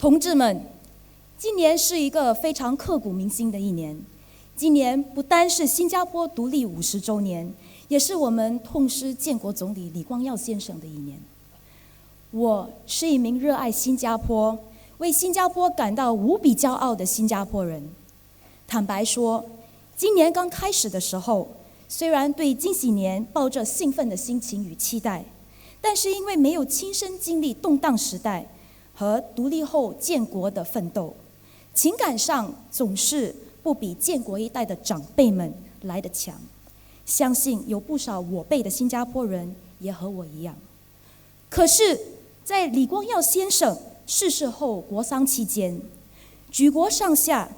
同志们，今年是一个非常刻骨铭心的一年。今年不单是新加坡独立50周年，也是我们痛失建国总理李光耀先生的一年。我是一名热爱新加坡、为新加坡感到无比骄傲的新加坡人。坦白说，今年刚开始的时候，虽然对金禧年抱着兴奋的心情与期待，但是因为没有亲身经历动荡时代和独立后建国的奋斗，情感上总是不比建国一代的长辈们来得强。相信有不少我辈的新加坡人也和我一样。可是，在李光耀先生逝世后国丧期间，举国上下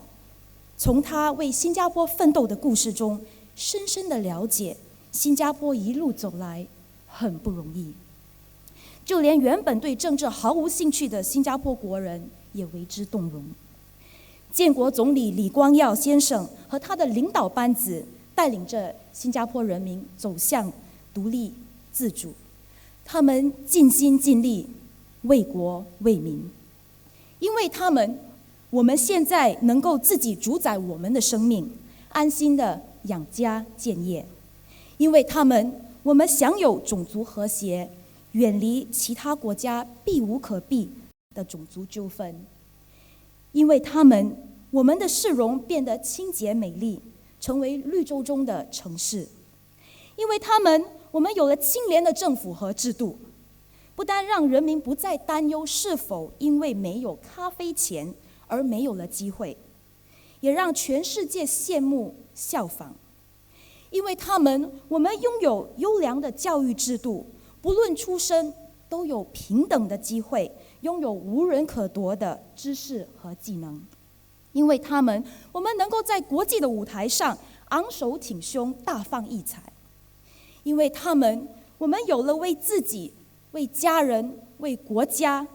从他为新加坡奋斗的故事中，深深地了解新加坡一路走来很不容易。就连原本对政治毫无兴趣的新加坡国人也为之动容。建国总理李光耀先生和他的领导班子带领着新加坡人民走向独立自主，他们尽心尽力为国为民。因为他们，我们现在能够自己主宰我们的生命，安心的养家建业。因为他们，我们享有种族和谐，远离其他国家避无可避的种族纠纷。因为他们，我们的市容变得清洁美丽，成为绿洲中的城市。因为他们，我们有了清廉的政府和制度，不但让人民不再担忧是否因为没有咖啡钱而没有了机会，也让全世界羡慕效仿。因为他们，我们拥有优良的教育制度，不论出身都有平等的机会，拥有无人可夺的知识和技能。因为他们，我们能够在国际的舞台上昂首挺胸，大放异彩。因为他们，我们有了为自己、为家人、为国家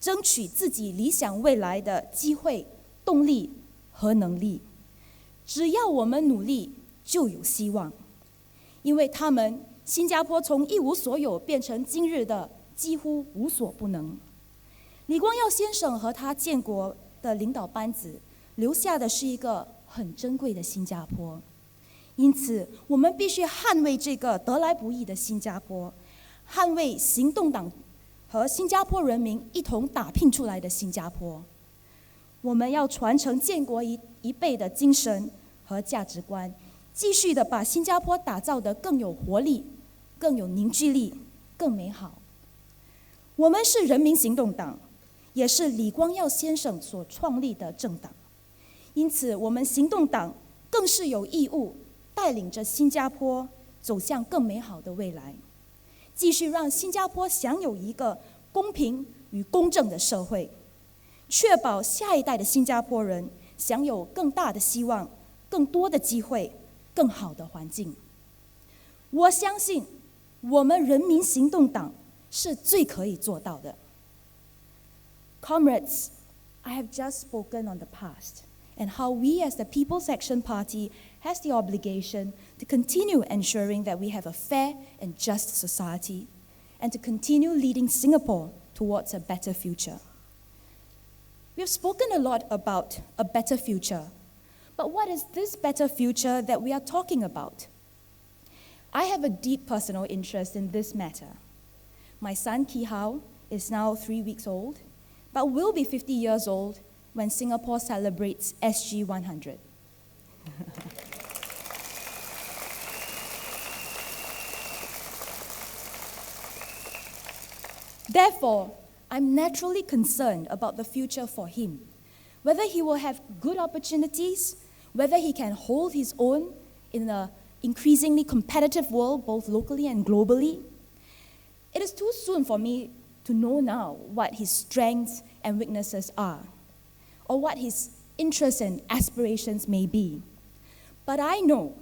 争取自己理想未来的机会、动力和能力。只要我们努力，就有希望。因为他们，新加坡从一无所有变成今日的几乎无所不能。李光耀先生和他建国的领导班子留下的是一个很珍贵的新加坡。因此，我们必须捍卫这个得来不易的新加坡，捍卫行动党和新加坡人民一同打拼出来的新加坡。我们要传承建国一辈的精神和价值观，继续的把新加坡打造得更有活力、更有凝聚力、更美好。我们是人民行动党，也是李光耀先生所创立的政党，因此我们行动党更是有义务带领着新加坡走向更美好的未来，继续让新加坡享有一个公平与公正的社会，确保下一代的新加坡人享有更大的希望、更多的机会、更好的环境。我相信我们人民行动党是最可以做到的。Comrades, I have just spoken on the past and how we as the People's Action Party has the obligation to continue ensuring that we have a fair and just society and to continue leading Singapore towards a better future. We have spoken a lot about a better future, but what is this better future that we are talking about? I have a deep personal interest in this matter. My son Ki Hao is now 3 weeks old, but will be 50 years old when Singapore celebrates SG 100. Therefore, I'm naturally concerned about the future for him, whether he will have good opportunities, whether he can hold his own in an increasingly competitive world, both locally and globally. It is too soon for me to know now what his strengths and weaknesses are, or what his interests and aspirations may be. But I know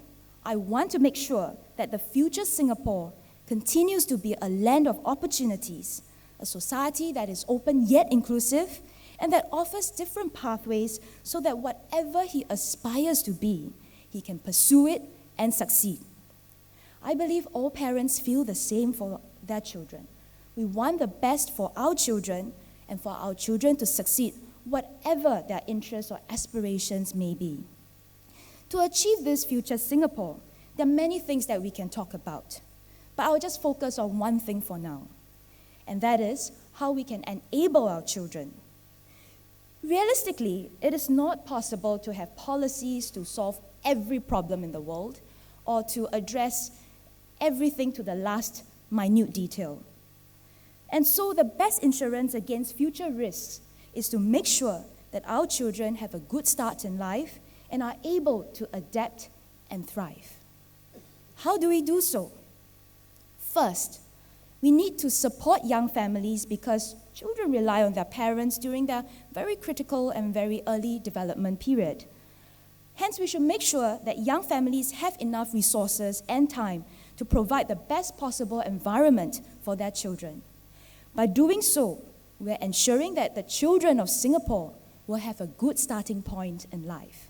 I want to make sure that the future Singapore continues to be a land of opportunities, a society that is open yet inclusive, and that offers different pathways so that whatever he aspires to be, he can pursue it and succeed. I believe all parents feel the same for their children. We want the best for our children, and for our children to succeed, whatever their interests or aspirations may be. To achieve this future Singapore, there are many things that we can talk about, but I'll just focus on one thing for now, and that is how we can enable our children. Realistically, it is not possible to have policies to solve every problem in the world or to address everything to the last minute detail. And so the best insurance against future risks is to make sure that our children have a good start in life and are able to adapt and thrive. How do we do so? First, we need to support young families because children rely on their parents during their very critical and very early development period. Hence, we should make sure that young families have enough resources and time to provide the best possible environment for their children. By doing so, we're ensuring that the children of Singapore will have a good starting point in life.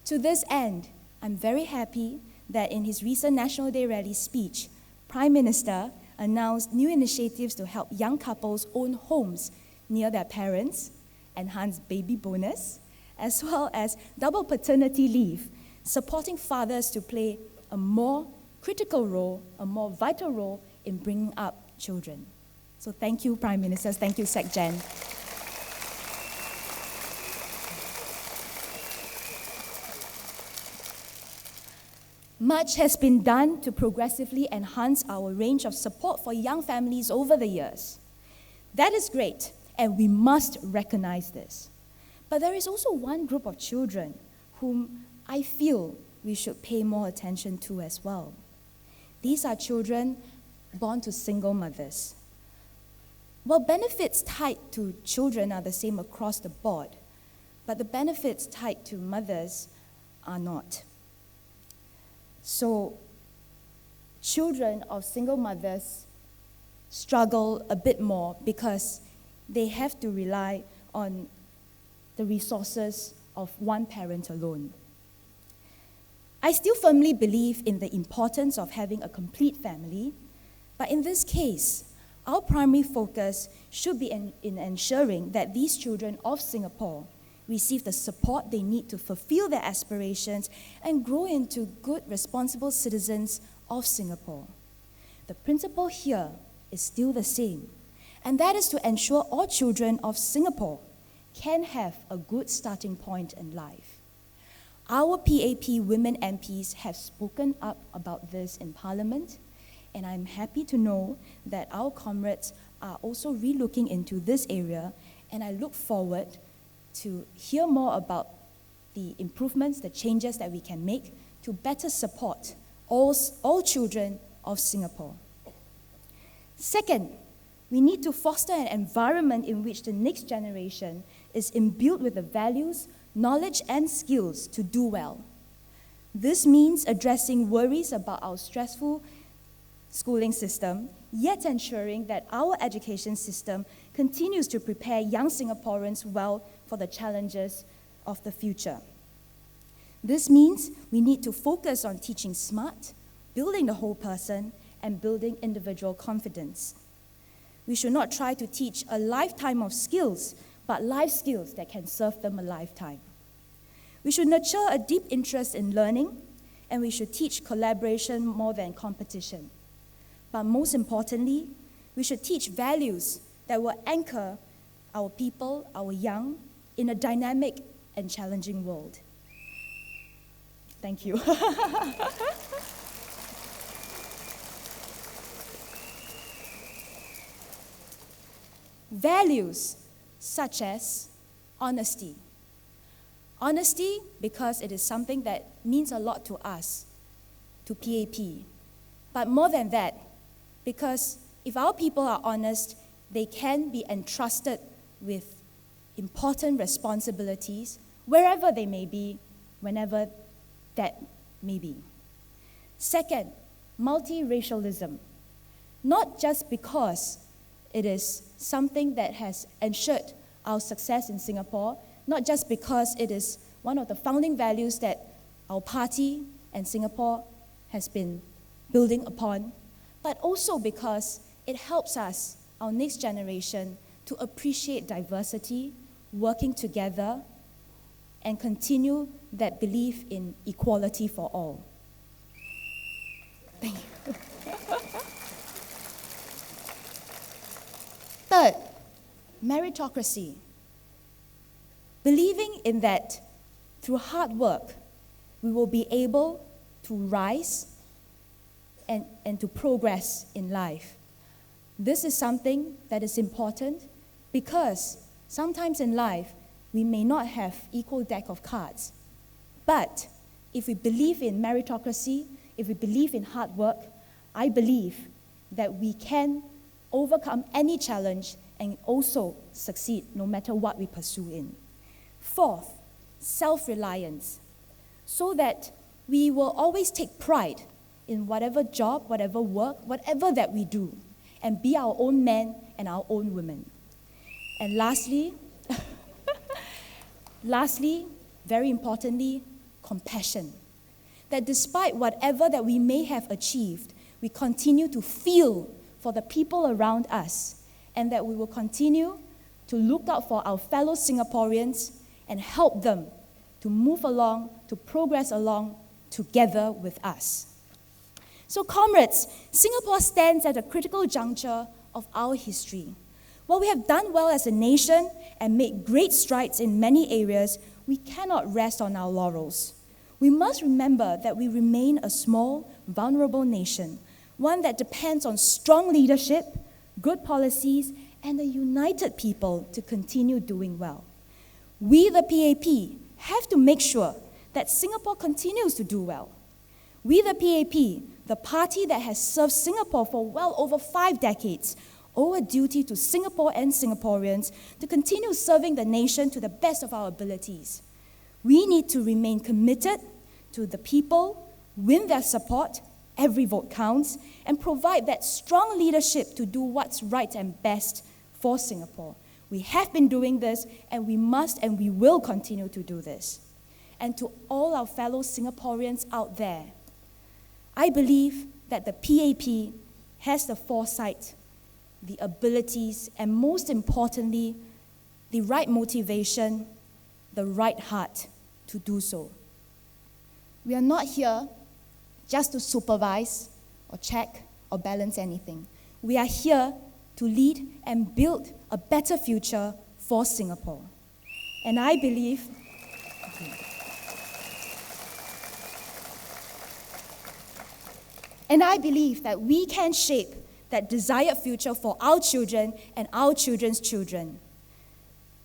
To this end, I'm very happy that in his recent National Day Rally speech, Prime Minister announced new initiatives to help young couples own homes near their parents, enhance baby bonus, as well as double paternity leave, supporting fathers to play a more critical role, a more vital role in bringing up children. So thank you, Prime Ministers. Thank you, Sec Gen. Much has been done to progressively enhance our range of support for young families over the years. That is great, and we must recognize this. But there is also one group of children whom I feel we should pay more attention to as well. These are children born to single mothers. While benefits tied to children are the same across the board, but the benefits tied to mothers are not. So, children of single mothers struggle a bit more because they have to rely on the resources of one parent alone. I still firmly believe in the importance of having a complete family, but in this case, our primary focus should be in ensuring that these children of Singapore receive the support they need to fulfill their aspirations and grow into good, responsible citizens of Singapore. The principle here is still the same, and that is to ensure all children of Singapore can have a good starting point in life. Our PAP women MPs have spoken up about this in Parliament, and I'm happy to know that our comrades are also re-looking into this area, and I look forward to hear more about the improvements, the changes that we can make to better support all children of Singapore. Second, we need to foster an environment in which the next generation is imbued with the values, knowledge, and skills to do well. This means addressing worries about our stressful schooling system, yet ensuring that our education system continues to prepare young Singaporeans well for the challenges of the future. This means we need to focus on teaching smart, building the whole person, and building individual confidence. We should not try to teach a lifetime of skills, but life skills that can serve them a lifetime. We should nurture a deep interest in learning, and we should teach collaboration more than competition. But most importantly, we should teach values that will anchor our people, our young, in a dynamic and challenging world. Thank you. Values such as honesty. Honesty because it is something that means a lot to us, to PAP. But more than that, because if our people are honest, they can be entrusted with important responsibilities wherever they may be, whenever that may be. Second, multiracialism. Not just because it is something that has ensured our success in Singapore, not just because it is one of the founding values that our party and Singapore has been building upon, but also because it helps us, our next generation, to appreciate diversity, working together, and continue that belief in equality for all. Thank you. Third, meritocracy. Believing in that through hard work, we will be able to rise and to progress in life. This is something that is important because sometimes in life, we may not have equal deck of cards. But if we believe in meritocracy, if we believe in hard work, I believe that we can overcome any challenge and also succeed no matter what we pursue in. Fourth, self-reliance, so that we will always take pride in whatever job, whatever work, whatever that we do, and be our own men and our own women. And lastly, very importantly, compassion. That despite whatever that we may have achieved, we continue to feel for the people around us, and that we will continue to look out for our fellow Singaporeans and help them to move along, to progress along together with us. So comrades, Singapore stands at a critical juncture of our history. While we have done well as a nation and made great strides in many areas, we cannot rest on our laurels. We must remember that we remain a small, vulnerable nation, one that depends on strong leadership, good policies, and a united people to continue doing well. We, the PAP, have to make sure that Singapore continues to do well. We, the PAP, the party that has served Singapore for well over 5 decades, owe a duty to Singapore and Singaporeans to continue serving the nation to the best of our abilities. We need to remain committed to the people, win their support, every vote counts, and provide that strong leadership to do what's right and best for Singapore. We have been doing this, and we must and we will continue to do this. And to all our fellow Singaporeans out there, I believe that the PAP has the foresight, the abilities, and most importantly, the right motivation, the right heart to do so. We are not here just to supervise or check or balance anything. We are here to lead and build a better future for Singapore. And I believe that we can shape that desired future for our children and our children's children.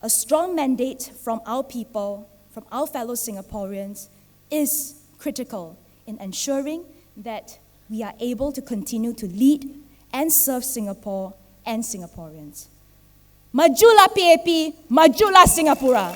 A strong mandate from our people, from our fellow Singaporeans, is critical in ensuring that we are able to continue to lead and serve Singapore and Singaporeans. Majulah PAP, Majulah Singapura.